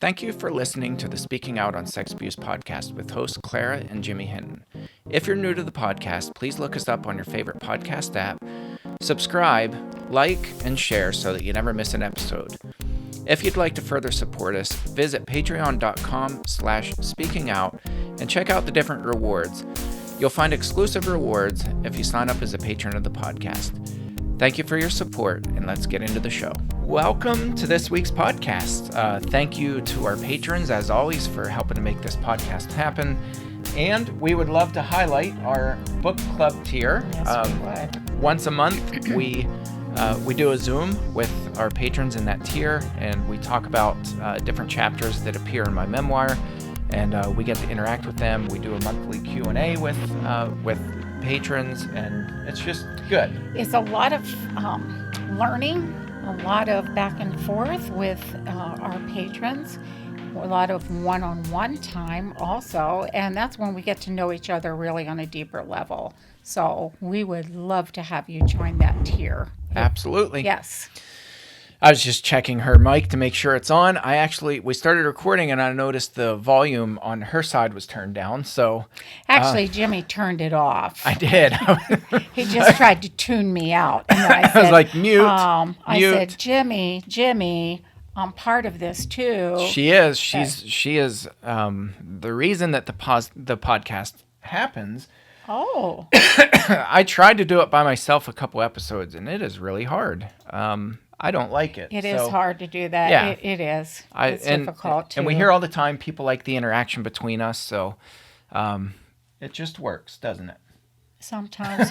Thank you for listening to the Speaking Out on Sex Abuse podcast with hosts Clara and Jimmy Hinton. If you're new to the podcast, please look us up on your favorite podcast app, subscribe, like, and share so that you never miss an episode. If you'd like to further support us, visit patreon.com/speakingout and check out the different rewards. You'll find exclusive rewards if you sign up as a patron of the podcast. Thank you for your support, and let's get into the show. Welcome to this week's podcast. Thank you to our patrons, as always, for helping to make this podcast happen. And we would love to highlight our book club tier. Yes, we would. Once a month, we do a Zoom with our patrons in that tier, and we talk about different chapters that appear in my memoir, and we get to interact with them. We do a monthly Q&A with patrons, and it's just good. It's a lot of learning, a lot of back and forth with our patrons, a lot of one-on-one time also, and that's when we get to know each other really on a deeper level. So we would love to have you join that tier. Absolutely. Yes. I was just checking her mic to make sure it's on. We started recording and I noticed the volume on her side was turned down. So Actually, Jimmy turned it off. I did. He just tried to tune me out. And then I said, was like, mute. I mute. said, Jimmy, I'm part of this too. She is. She is the reason that the podcast happens. Oh. I tried to do it by myself a couple episodes, and it is really hard. I don't like it. It is hard to do that. Yeah. It is. It's difficult and we hear all the time people like the interaction between us, so it just works, doesn't it? Sometimes.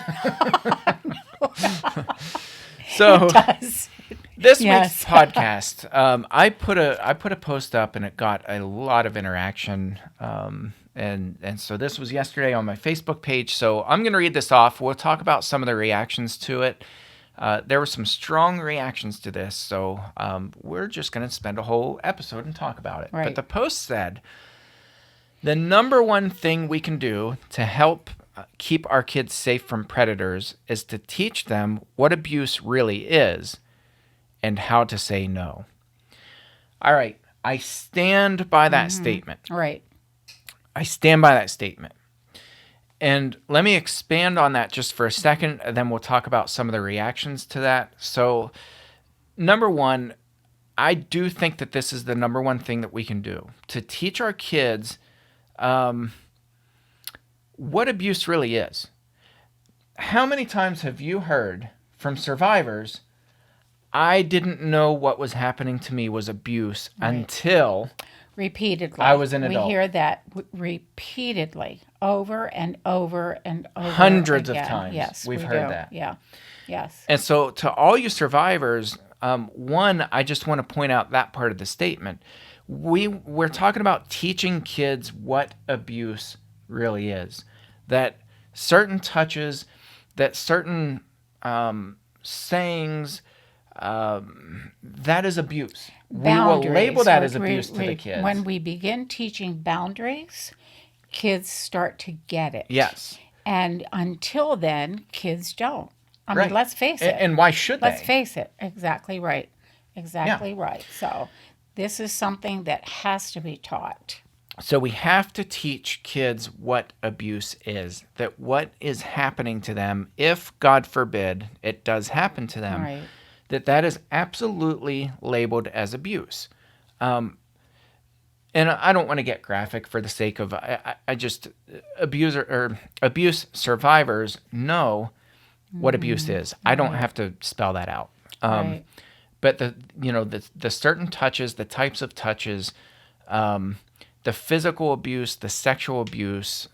So It does. this Yes. week's podcast, I put a post up and it got a lot of interaction. And so this was yesterday on my Facebook page. So I'm going to read this off. We'll talk about some of the reactions to it. There were some strong reactions to this, so we're just going to spend a whole episode and talk about it. Right. But the post said, the number one thing we can do to help keep our kids safe from predators is to teach them what abuse really is and how to say no. All right, I stand by that statement. Right. I stand by that statement. And let me expand on that just for a second, and then we'll talk about some of the reactions to that. So, number one, I do think that this is the number one thing that we can do to teach our kids what abuse really is. How many times have you heard from survivors, I didn't know what was happening to me was abuse until Repeatedly. I was an adult. We hear that repeatedly, over and over and over Hundreds again. of times Yes, we've we heard do. that. Yeah. Yes. And so to all you survivors, one, I just want to point out that part of the statement. We're talking about teaching kids what abuse really is. That certain touches, that certain sayings, that is abuse. Boundaries. We will label that as abuse to the kids. When we begin teaching boundaries, kids start to get it. Yes. And until then, kids don't. I Right. mean, let's face it. And why should they? Let's face it. Exactly right. Exactly right. So this is something that has to be taught. So we have to teach kids what abuse is, that what is happening to them, if, God forbid, it does happen to them, Right. that is absolutely labeled as abuse. And I don't want to get graphic for the sake of, I just, abuse survivors know what abuse is. I don't have to spell that out. Right. But the certain touches, the types of touches, the physical abuse, the sexual abuse,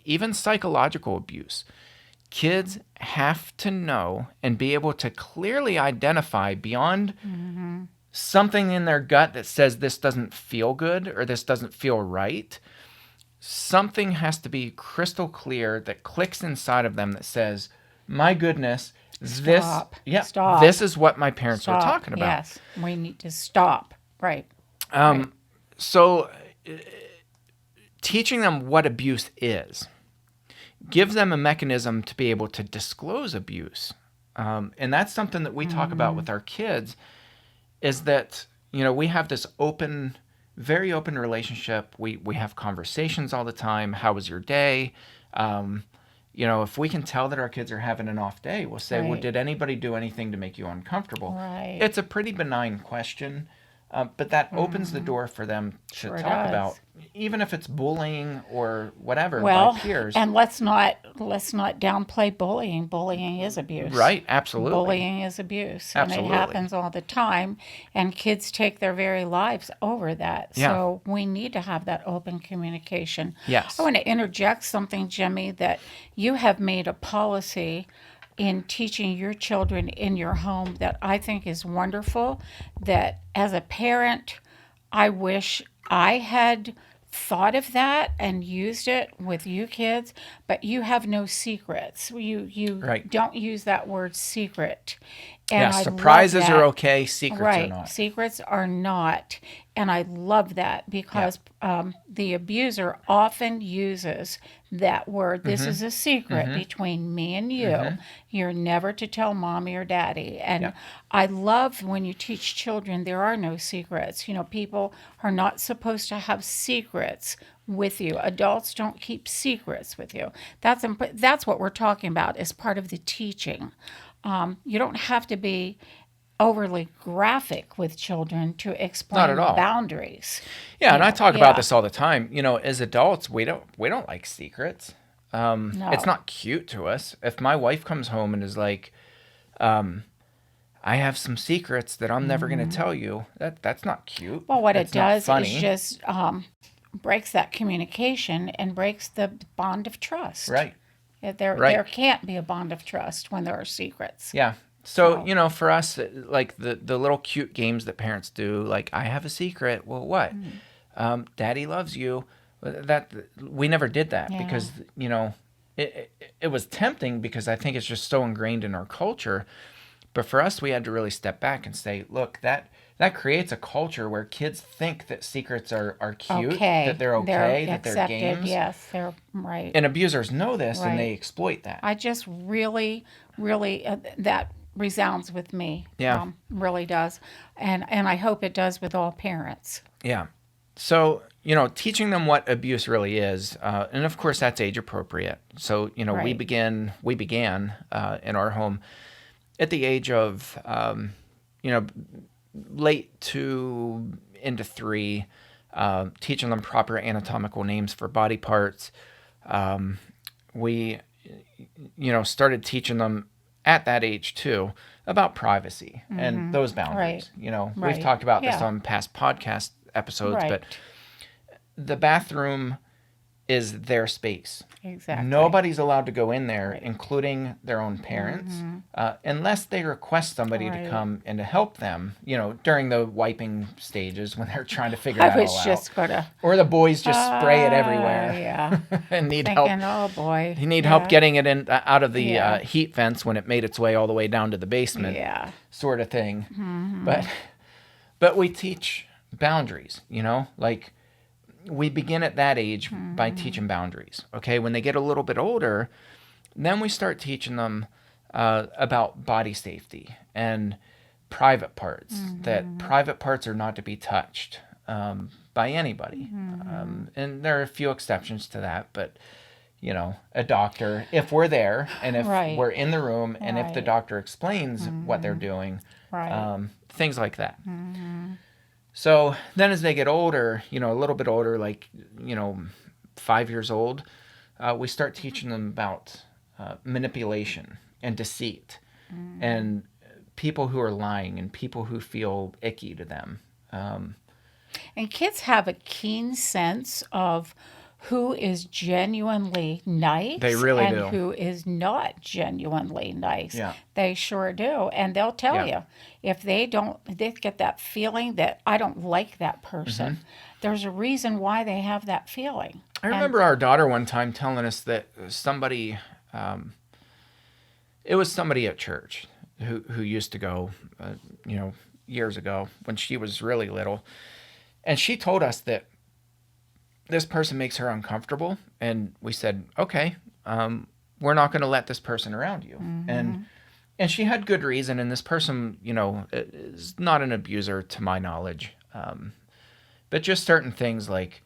even psychological abuse. Kids have to know and be able to clearly identify beyond something in their gut that says this doesn't feel good or this doesn't feel right. Something has to be crystal clear that clicks inside of them that says, my goodness, Stop. this is what my parents were talking about. Yes, we need to stop. Right. So teaching them what abuse is gives them a mechanism to be able to disclose abuse. And that's something that we talk about with our kids, is that, we have this open very open relationship. We have conversations all the time. How was your day? Um, if we can tell that our kids are having an off day, we'll say, well, Right. did anybody do anything to make you uncomfortable? Right. It's a pretty benign question, but that opens the door for them to Sure talk about, does. even if it's bullying or whatever by Well, peers. and let's not downplay bullying. Bullying is abuse. Right? Absolutely. Bullying is abuse, and it Absolutely. happens all the time, and kids take their very lives over that. Yeah. So we need to have that open communication. I Yes. want to interject something, Jimmy, that you have made a policy in teaching your children in your home that I think is wonderful. That as a parent, I wish I had thought of that and used it with you kids, but you have no secrets. You Right. don't use that word secret. And Yeah. I love Surprises are that. okay. Secrets are Right. not. Secrets are not. And I love that Yeah. because the abuser often uses that word. This is a secret between me and you. You're never to tell mommy or daddy. Yeah. And I love when you teach children there are no secrets. People are not supposed to have secrets with you. Adults don't keep secrets with you. That's what we're talking about as part of the teaching. You don't have to be overly graphic with children to Not at explain all. boundaries. Yeah, and I talk about Yeah, this all the time. As adults, we don't like secrets. It's no. not cute to us. If my wife comes home and is like, um, "I have some secrets that I'm never going to tell you," that's not cute. Well, what it That's not does is funny. just breaks that communication and breaks the bond of trust. Right. There Right. can't be a bond of trust when there are secrets. Yeah. So, So, for us, like the little cute games that parents do, like I have a secret. Well, what? Daddy loves you. That we never did that yeah. because it was tempting because I think it's just so ingrained in our culture. But for us, we had to really step back and say, look, that creates a culture where kids think that secrets are cute, that Okay. they're They're okay, that they're accepted. games, Yes, they're right. and abusers know this and they Right. exploit that. I just really, really, that resounds with me. Yeah. Really does. And I hope it does with all parents. Yeah. So, teaching them what abuse really is, and of course that's age appropriate. So, Right. we began in our home at the age of, you know, late 2 into 3, teaching them proper anatomical names for body parts. We, started teaching them at that age too about privacy and those Right. boundaries. We've Right. talked about this Yeah. on past podcast episodes, but Right. the bathroom is their space. Exactly. Nobody's allowed to go in there, Right. including their own parents, unless they request somebody to Right. come and to help them, during the wiping stages when they're trying to figure I that all was out. just gonna. Or the boys just spray it everywhere Yeah. and need help. Thinking, oh boy. You need help Yeah. getting it in out of the Yeah. heat vents when it made its way all the way down to the basement, Yeah. sort of thing. But we teach boundaries. Like we begin at that age by teaching boundaries. Okay, when they get a little bit older, then we start teaching them about body safety and private parts. That private parts are not to be touched by anybody. And there are a few exceptions to that, but a doctor, if we're there and if Right. we're in the room and if the Right. doctor explains what they're doing, Right. things like that. So then as they get older, a little bit older, like, 5 years old, we start teaching them about manipulation and deceit and people who are lying and people who feel icky to them. And kids have a keen sense of who is genuinely nice They really and do. who is not genuinely nice. Yeah. They sure do. And they'll tell Yeah. you if they get that feeling that I don't like that person. There's a reason why they have that feeling. I remember our daughter one time telling us that it was somebody at church who used to go, years ago when she was really little. And she told us that this person makes her uncomfortable. And we said, okay, we're not going to let this person around you. And she had good reason. And this person, is not an abuser to my knowledge. but just certain things like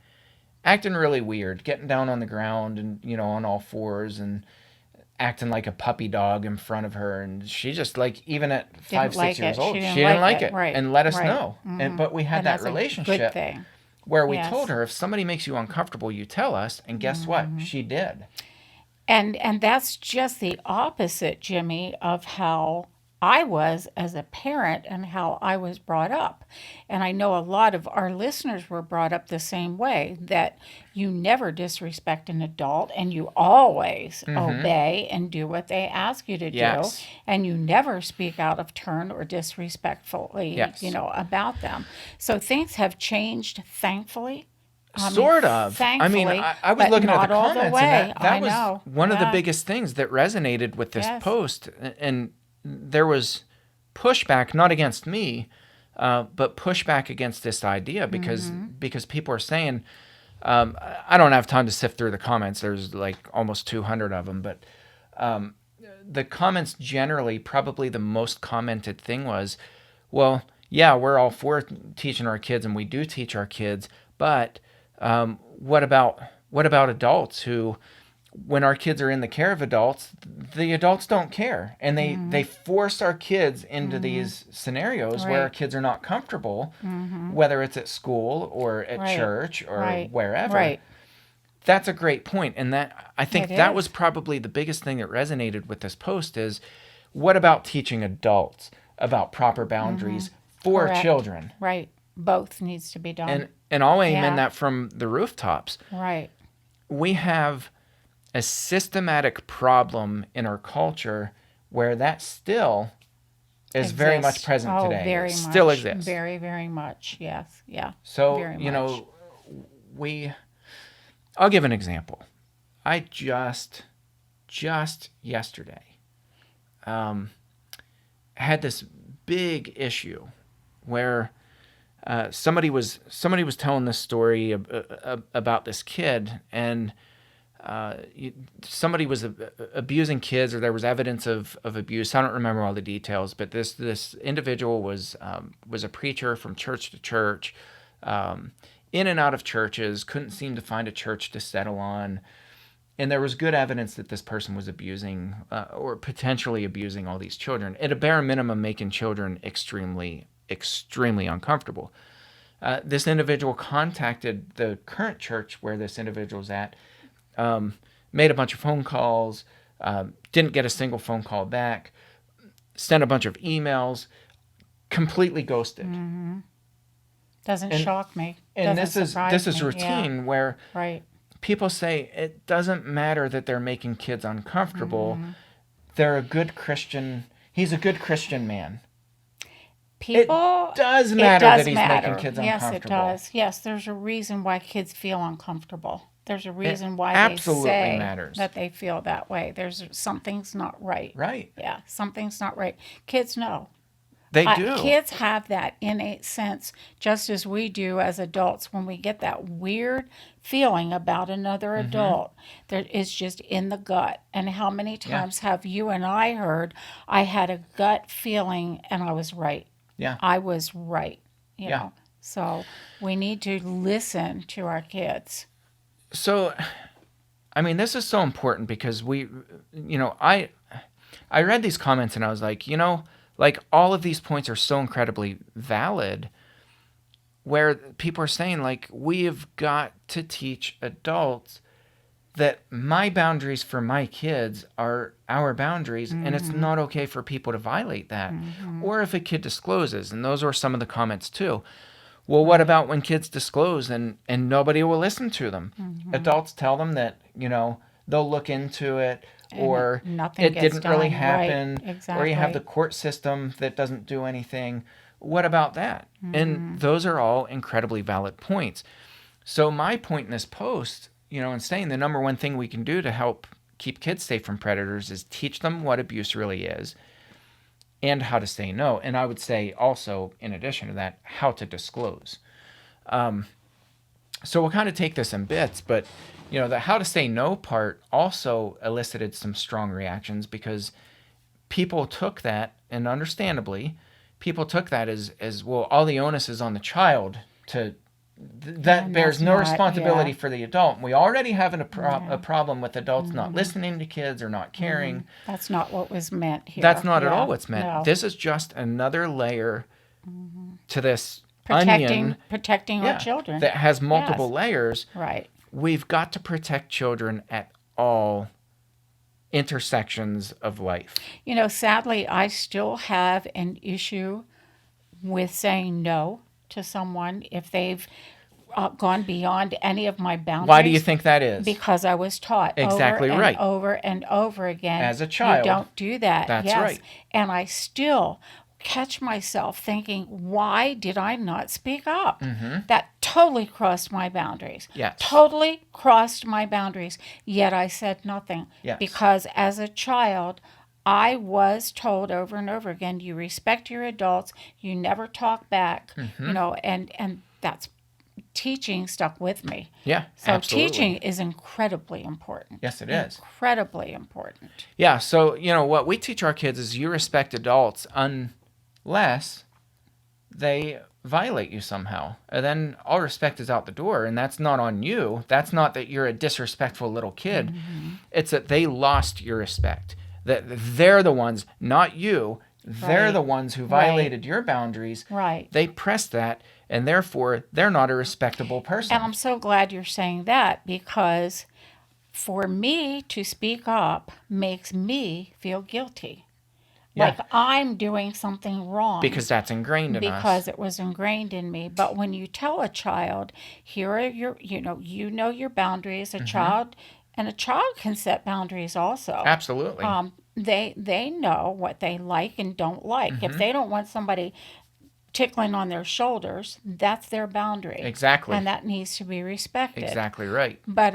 acting really weird, getting down on the ground and, on all fours and acting like a puppy dog in front of her. And she just, like, even at Didn't 5, 6 like years it. She old, didn't she didn't like like it. it Right. and let us Right. know. But we had And that that's a good relationship thing. where we told Yes. her, if somebody makes you uncomfortable, you tell us. And guess what? She did. And that's just the opposite, Jimmy, of how I was as a parent and how I was brought up. And I know a lot of our listeners were brought up the same way, that you never disrespect an adult and you always obey and do what they ask you to do, Yes. and you never speak out of turn or disrespectfully, Yes. about them. So things have changed, thankfully. I mean, Sort of. I mean, thankfully, I was but looking at the not all the comments, and way. that I was know. one of the Yeah. biggest things that resonated with this Yes. post. And there was pushback, not against me, but pushback against this idea because people are saying, I don't have time to sift through the comments. There's like almost 200 of them, but the comments generally, probably the most commented thing was, well, yeah, we're all for teaching our kids, and we do teach our kids, but what about adults who, when our kids are in the care of adults, the adults don't care, and they force our kids into these scenarios where our Right. kids are not comfortable, whether it's at school or at Right. church or Right. wherever. Right. That's a great point, and that I It think that was is. probably the biggest thing that resonated with this post is, what about teaching adults about proper boundaries for Correct. children? Right. Both needs to be And done. and I'll amen Yeah. that from the rooftops. Right. We have a systematic problem in our culture where that still is very much Exists. present Oh, today. It very still much. exists. Very, very much. Yes. Yeah. So, Very much. we I'll give an example. I just yesterday had this big issue where somebody was telling this story about this kid, and somebody was abusing kids, or there was evidence of abuse. I don't remember all the details, but this individual was a preacher from church to church, in and out of churches, couldn't seem to find a church to settle on. And there was good evidence that this person was abusing, or potentially abusing, all these children. At a bare minimum, making children extremely, extremely uncomfortable. This individual contacted the current church where this individual's at, made a bunch of phone calls, didn't get a single phone call back, sent a bunch of emails, completely ghosted. Doesn't And shock me. and Doesn't this surprise is me. Yeah. routine where Right. people say it doesn't matter that they're making kids uncomfortable. They're a good Christian. He's a good Christian man. It People, does it matter that does he's making matter. kids Yes, it uncomfortable. does. Yes, there's a reason why kids feel uncomfortable. There's a It reason why they absolutely say matters. that they feel that way. There's something's not right. Right. Yeah, something's not right. Kids know. They do. Kids have that innate sense, just as we do as adults. When we get that weird feeling about another adult, that is just in the gut. And how many Yeah. times have you and I heard, I had a gut feeling and I was right? Yeah. I was right, Yeah. So we need to listen to our kids. So, I mean, this is so important because I read these comments and I was like, like, all of these points are so incredibly valid, where people are saying, like, we have got to teach adults that my boundaries for my kids are our boundaries, and it's not okay for people to violate that. Or if a kid discloses, and those were some of the comments too. Well, what about when kids disclose and nobody will listen to them? Adults tell them that, they'll look into it, or Nothing it gets didn't really done. Right, happen, or you have the exactly. court system that doesn't do anything. What about that? And those are all incredibly valid points. So my point in this post, in saying the number one thing we can do to help keep kids safe from predators is teach them what abuse really is and how to say no. And I would say also, in addition to that, how to disclose. So we'll kind of take this in bits, but the how to say no part also elicited some strong reactions because people took that, and understandably, people took that as well, all the onus is on the child to that And bears that's no not, responsibility yeah, for the adult. We already have a yeah. problem with adults not listening to kids or not caring. That's not what was meant That's here. not at all Yeah, what's meant. no. This is just another layer to this onion, Protecting our yeah, children. that has multiple Yes, layers. right. We've got to protect children at all intersections of life. Sadly, I still have an issue with saying no to someone if they've gone beyond any of my Why do you boundaries, think that is? because I was taught over Exactly and right. over and over again, As a you child. don't do that. That's Yes. right. And I still catch myself thinking, why did I not speak up? That totally crossed my boundaries. Yes. Totally crossed my boundaries. Yet I said nothing. Yes. Because as a child, I was told over and over again, you respect your adults, you never talk back, and that's teaching stuck with me. Yeah, So absolutely. teaching is incredibly important. Yes, it is. Incredibly important. Yeah, so, what we teach our kids is you respect adults unless they violate you somehow. And then all respect is out the door, and that's not on you. That's not that you're a disrespectful little kid. It's that they lost your respect. That they're the ones, not you. They're Right. the ones who Right. violated your boundaries. Right. They pressed that, and therefore they're not a respectable person. And I'm so glad you're saying that, because for me to speak up makes me feel guilty. Yeah. Like I'm doing something wrong. Because that's ingrained in Because us. it was ingrained in me. But when you tell a child, here are your, your boundaries, a child, and a child can set boundaries also. Absolutely. They know what they like and don't like. If they don't want somebody tickling on their shoulders, that's their boundary. Exactly. And that needs to be respected. Exactly right. But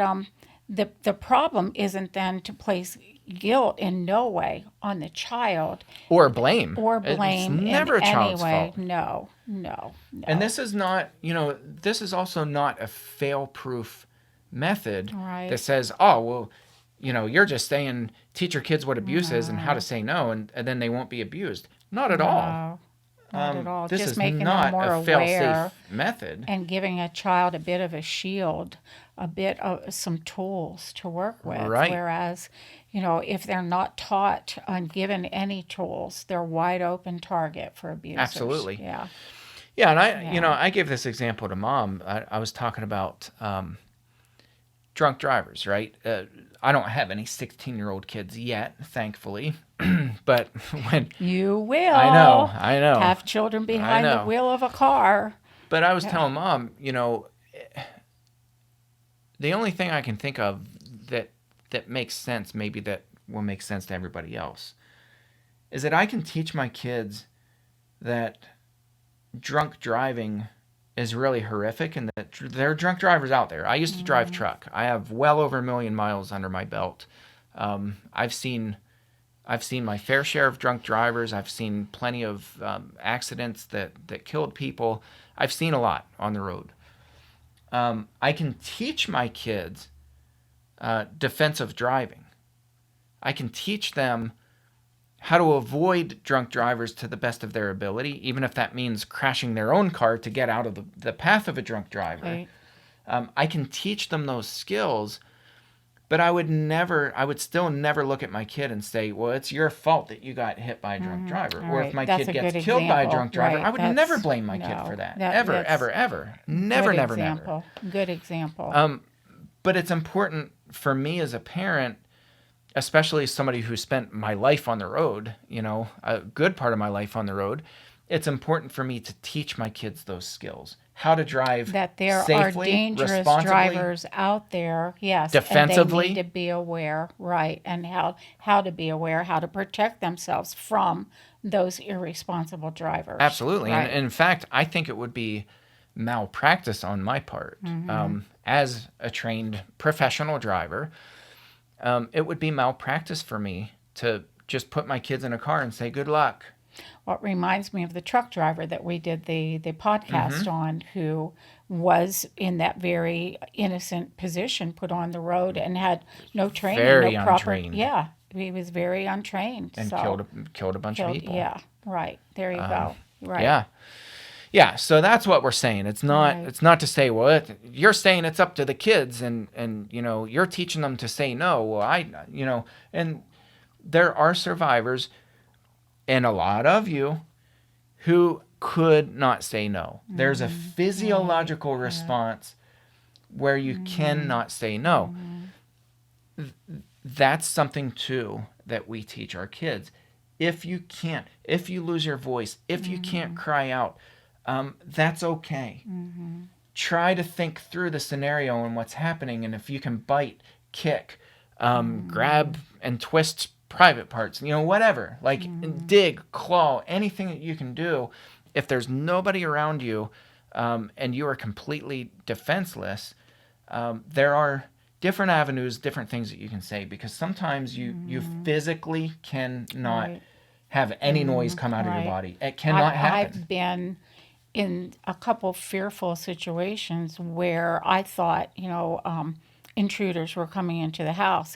the problem isn't then to place guilt in no way on the child Or blame. or blame It's never in a child's any way. fault. No, no, no. And this is not, this is also not a fail-proof method Right. that says, oh, well, you're just saying teach your kids what abuse is and how to say no, and then they won't be abused. Not at all. No, not at all. This Just is making not them more a aware fail-safe method. and giving a child a bit of a shield, a bit of some tools to work with. Right. Whereas, if they're not taught and given any tools, they're wide open target for abusers. Absolutely. Yeah. Yeah, and I gave this example to Mom. I was talking about drunk drivers, right? I don't have any 16-year-old kids yet, thankfully. But when You will. I know. Have children behind the know. wheel of a car. But I was telling Mom, the only thing I can think of that makes sense, maybe that will make sense to everybody else, is that I can teach my kids that drunk driving is really horrific and that there are drunk drivers out there. I used to drive truck. I have well over 1 million miles under my belt. I've seen my fair share of drunk drivers. I've seen plenty of accidents that killed people. I've seen a lot on the road. I can teach my kids defensive driving. I can teach them how to avoid drunk drivers to the best of their ability, even if that means crashing their own car to get out of the path of a drunk driver. Right. I can teach them those skills, but I would still never look at my kid and say, well, it's your fault that you got hit by a drunk driver. Or if my That's kid a gets good killed by a example. drunk driver, Right. I would That's- never blame my kid no. for that. That's Ever. Never, good never, example. never. Good example. But it's important for me as a parent, especially as somebody who spent my life on the road, a good part of my life on the road, it's important for me to teach my kids those skills. How to drive that there safely, are dangerous responsibly, drivers out there, yes, defensively. and they need to be aware, right, and how to be aware, how to protect themselves from those irresponsible drivers. Absolutely. Right. And in fact, I think it would be malpractice on my part. As a trained professional driver, it would be malpractice for me to just put my kids in a car and say, good luck. What reminds me of the truck driver that we did the podcast on, who was in that very innocent position, put on the road and had no training, Very no proper. untrained. Yeah, he was very untrained And so killed a bunch of people. Yeah, right. There you go. Right. Yeah. Yeah, so that's what we're saying. It's not Right. it's not to say, well, you're saying it's up to the kids, and you're teaching them to say no. Well, and there are survivors, and a lot of you, who could not say no. There's a Right. physiological Yeah. response where you cannot say no. That's something too that we teach our kids. If you lose your voice, if you can't cry out, that's okay. Try to think through the scenario and what's happening, and if you can bite, kick, grab and twist private parts, whatever, like dig, claw, anything that you can do. If there's nobody around you, and you are completely defenseless, there are different avenues, different things that you can say, because sometimes you physically cannot Right. have any noise come out of your Right. body. It cannot happen. I've been in a couple fearful situations where I thought, intruders were coming into the house.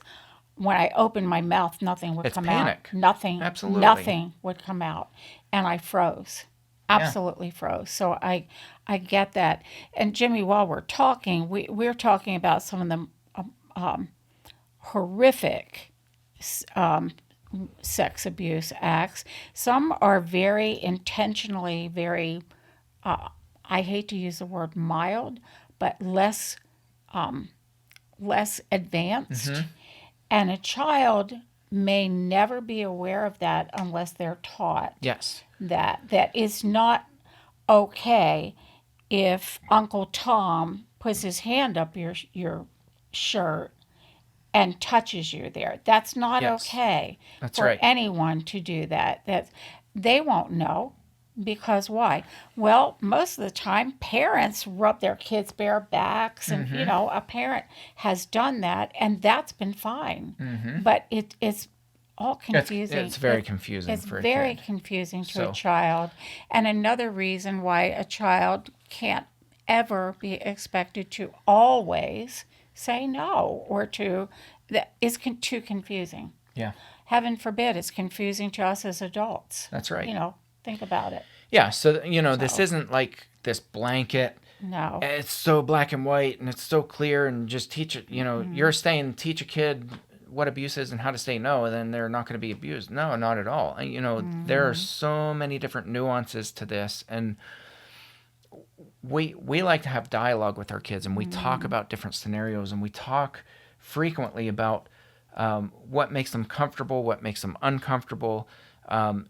When I opened my mouth, nothing would It's come out. panic. Nothing, Absolutely. nothing would come out. And I froze. Yeah. Absolutely froze. So I get that. And Jimmy, while we're talking, we're talking about some of the horrific sex abuse acts. Some are very intentionally, very, I hate to use the word mild, but less advanced. And a child may never be aware of that unless they're taught Yes. that it's not okay if Uncle Tom puts his hand up your shirt and touches you there. That's not Yes. okay That's for right. anyone to do that. That they won't know because why? Well, most of the time parents rub their kids' bare backs and a parent has done that and that's been fine. But it's all It's confusing. very confusing It's for a very kid. confusing to a So, child. And another reason why a child can't ever be expected to always say no or to that is too confusing. yeah, Heaven forbid it's confusing to us as adults. that's right. Think about it. Yeah, so this So, isn't like this blanket. no. It's so black and white and it's so clear, and just teach it. You're saying teach a kid what abuse is and how to say no, and then they're not going to be abused. No, not at all. There are so many different nuances to this, and we like to have dialogue with our kids, and we talk about different scenarios, and we talk frequently about what makes them comfortable, what makes them uncomfortable.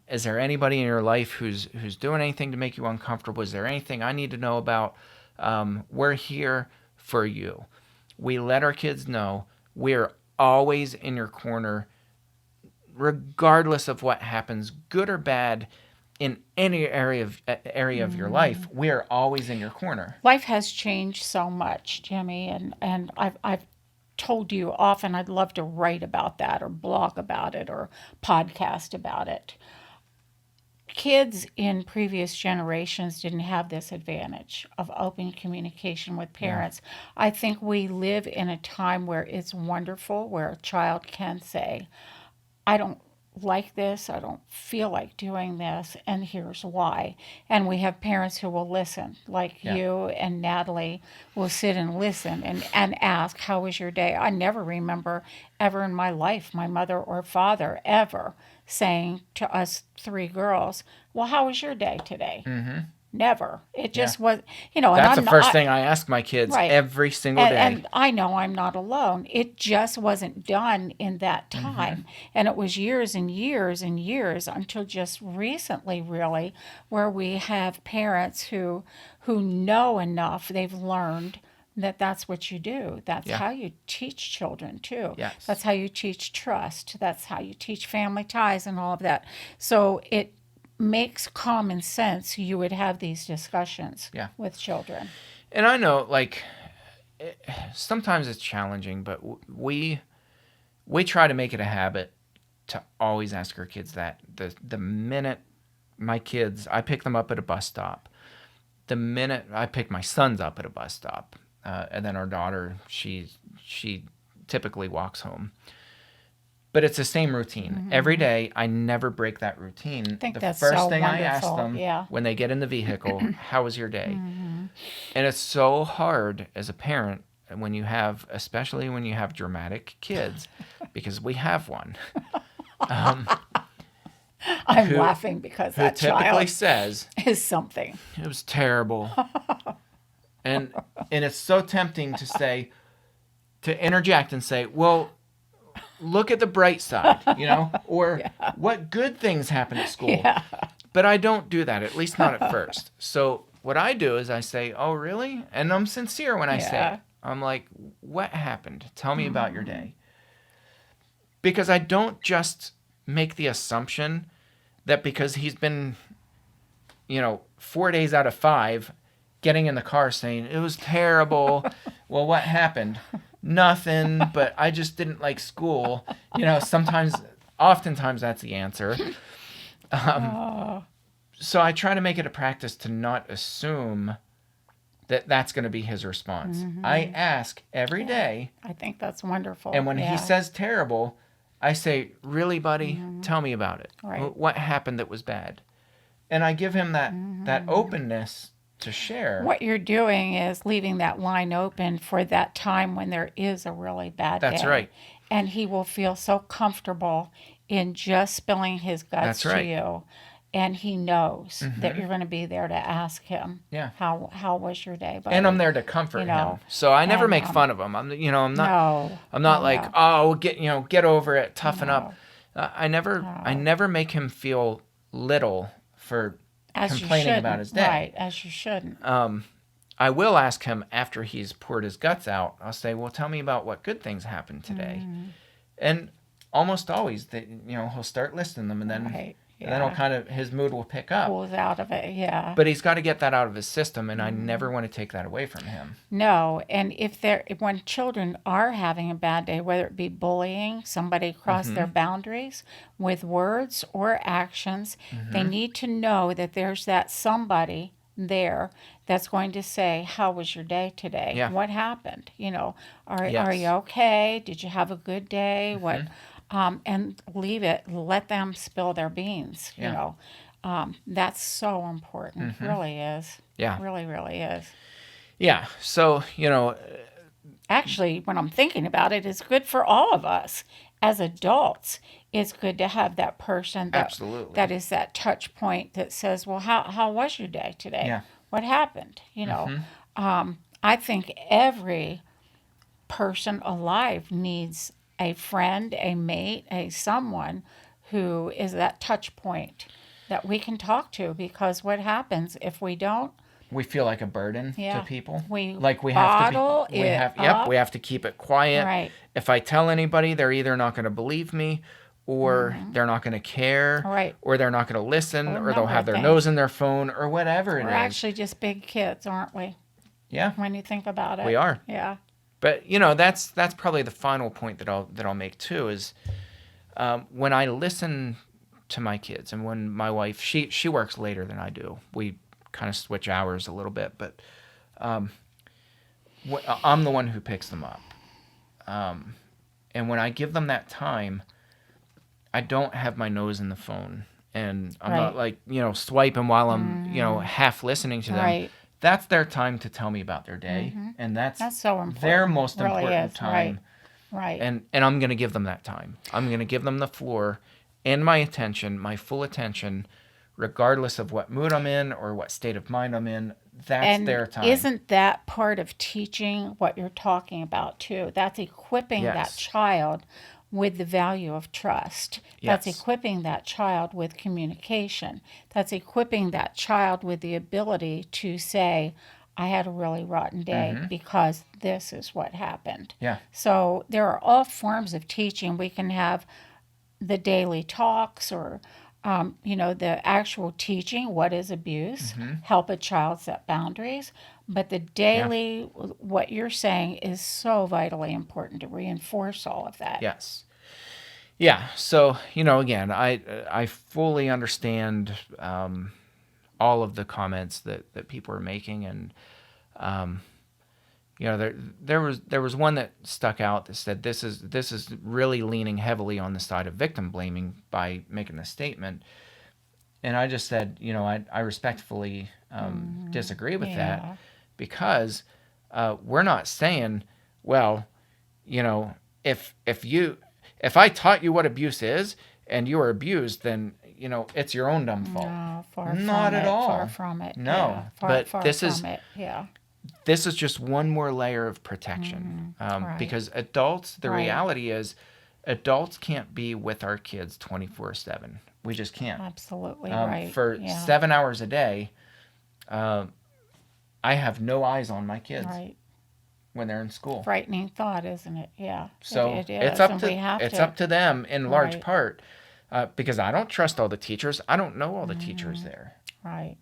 Is there anybody in your life who's doing anything to make you uncomfortable? Is there anything I need to know about? We're here for you. We let our kids know we're always in your corner, regardless of what happens, good or bad, in any area of your life. We're always in your corner. Life has changed so much, Jimmy, and I've told you often I'd love to write about that or blog about it or podcast about it. Kids in previous generations didn't have this advantage of open communication with Yeah. parents. I think we live in a time where it's wonderful, where a child can say, I don't like this, I don't feel like doing this, and here's why. And we have parents who will listen, like Yeah. you and Natalie will sit and listen and ask, how was your day? I never remember ever in my life, my mother or father ever saying to us three girls, well, how was your day today? Never. It Yeah. just was, and That's the I'm not, first thing I ask my kids right. every single day. And I know I'm not alone. It just wasn't done in that time. And it was years and years and years until just recently, really, where we have parents who know enough, they've learned that that's what you do. That's Yeah. how you teach children, too. Yes. That's how you teach trust. That's how you teach family ties and all of that. So it makes common sense you would have these discussions Yeah. with children. And I know, like, sometimes it's challenging, but we try to make it a habit to always ask our kids that. The minute my kids, I pick them up at a bus stop. The minute I pick my sons up at a bus stop, and then our daughter, she typically walks home. But it's the same routine. Every day, I never break that routine. I think The that's first so thing I ask wonderful. them Yeah. when they get in the vehicle, how was your day? And it's so hard as a parent when you have, especially when you have dramatic kids, because we have one, I'm who laughing because who that typically child says, is something. it was terrible. And it's so tempting to say, to interject and say, well, look at the bright side, or what good things happen at school. Yeah. But I don't do that, at least not at first. So what I do is I say, oh, really? And I'm sincere when I say it. Yeah. I'm like, what happened? Tell me about your day. Because I don't just make the assumption that because he's been, 4 days out of 5 getting in the car saying, it was terrible. Well, what happened? Nothing, but I just didn't like school. Oftentimes that's the answer. So I try to make it a practice to not assume that that's going to be his response. I ask every day, I think that's wonderful. and when he says terrible, I say, really, buddy? Tell me about it. Right. What happened that was bad? And I give him that openness to share. What you're doing is leaving that line open for that time when there is a really bad day. That's right. And he will feel so comfortable in just spilling his guts That's right. to you. And he knows that you're going to be there to ask him, Yeah. how was your day, buddy? And I'm there to comfort him. So I never make fun of him. I'm not like, oh, get over it, toughen up. I never make him feel little for complaining about his day. Right, as you shouldn't. I will ask him after he's poured his guts out. I'll say, well, tell me about what good things happened today. And almost always, he'll start listing them, and then Right. and then his mood will pick up. Pulls out of it, yeah. But he's got to get that out of his system, and I never want to take that away from him. No, and when children are having a bad day, whether it be bullying, somebody crossed their boundaries with words or actions, they need to know that there's that somebody there that's going to say, how was your day today? Yeah. What happened? Are Yes. you okay? Did you have a good day? What? And leave it, let them spill their beans, Yeah. That's so important. Really is. Yeah. Really, really is. Yeah. So, Actually, when I'm thinking about it, it's good for all of us as adults. It's good to have that person Absolutely. that is that touch point that says, well, how was your day today? Yeah. What happened? I think every person alive needs a friend, a mate, someone who is that touch point that we can talk to, because what happens if we don't? we feel like a burden to people. We we bottle have to be, it up. we have to keep it quiet. Right. If I tell anybody, they're either not going to believe me, or they're not going to care, Right. or they're not going to listen, A or number they'll have of their things. nose in their phone, or whatever it We're is. actually just big kids, aren't we? Yeah, When you think about it. we are. Yeah. But that's probably the final point that I'll make too is when I listen to my kids, and when my wife she works later than I do, we kind of switch hours a little bit, but I'm the one who picks them up, and when I give them that time, I don't have my nose in the phone, and I'm not like swiping while I'm half listening to them. Right. That's their time to tell me about their day, and that's so important. their most Really important is. time. Right. And I'm going to give them that time. I'm going to give them the floor and my attention, my full attention, regardless of what mood I'm in or what state of mind I'm in. That's their time. Isn't that part of teaching what you're talking about too? That's equipping that Yes. child with the value of trust. That's Yes. equipping that child with communication. That's equipping that child with the ability to say, I had a really rotten day because this is what happened. Yeah. So there are all forms of teaching. We can have the daily talks, or the actual teaching, what is abuse, help a child set boundaries. But the daily, what you're saying is so vitally important to reinforce all of that. Yes. Yeah. So, again, I fully understand all of the comments that people are making. And, There was one that stuck out that said this is really leaning heavily on the side of victim blaming by making the statement. And I just said, I respectfully disagree with that, Yeah. because we're not saying, well, if I taught you what abuse is and you were abused, then it's your own dumb fault. No, far Not from at it. all. Far from it. No, Yeah. but Far this from is it. Yeah. just one more layer of protection, Right. because adults, the Right. reality is, adults can't be with our kids 24/7. We just can't. Absolutely right. For Yeah. 7 hours a day, I have no eyes on my kids Right. when they're in school. Frightening thought, isn't it? Yeah. So it is. it's up and to we have it's to. up to them in large Right. part, because I don't trust all the teachers. I don't know all the teachers there. Right.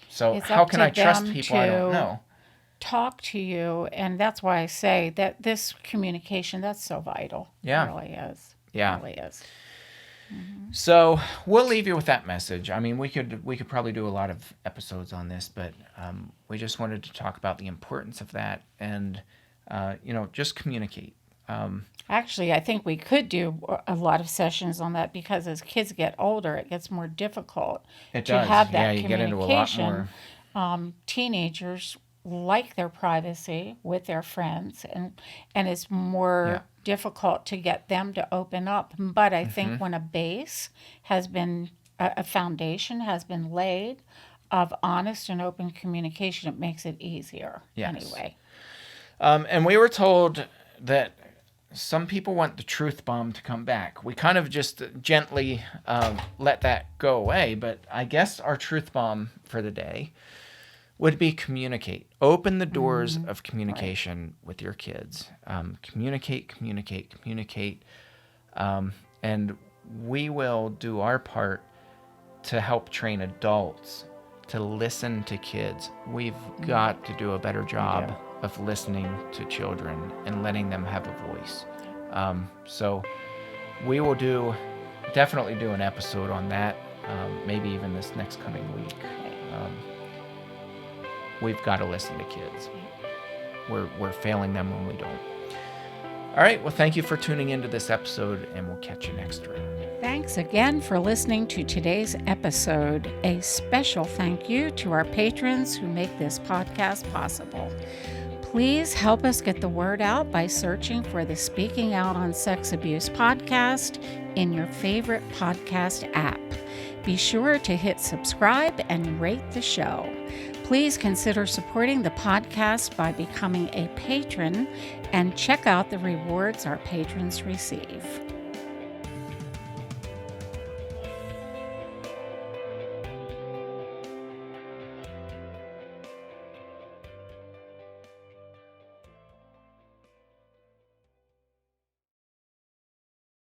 So It's how up can to I trust them people I don't to know? talk to you, and that's why I say that this communication, that's so vital. Yeah. It really is. Yeah. It really is. So we'll leave you with that message. I mean, we could probably do a lot of episodes on this, but we just wanted to talk about the importance of that, and just communicate. Actually, I think we could do a lot of sessions on that, because as kids get older, it gets more difficult It to does. have Yeah, that you get into a lot communication. more. Teenagers like their privacy with their friends, and it's more Yeah. difficult to get them to open up. But I Mm-hmm. think when a base has been, a foundation has been laid of honest and open communication, it makes it easier. Yes. Anyway. And we were told that some people want the truth bomb to come back. We kind of just gently let that go away, but I guess our truth bomb for the day would be communicate. Open the doors of communication with your kids. Communicate. And we will do our part to help train adults to listen to kids. We've got to do a better job of listening to children and letting them have a voice. So we will definitely do an episode on that, maybe even this next coming week. We've got to listen to kids. We're failing them when we don't. All right, well, thank you for tuning into this episode, and we'll catch you next time. Thanks again for listening to today's episode. A special thank you to our patrons who make this podcast possible. Please help us get the word out by searching for the Speaking Out on Sex Abuse podcast in your favorite podcast app. Be sure to hit subscribe and rate the show. Please consider supporting the podcast by becoming a patron, and check out the rewards our patrons receive.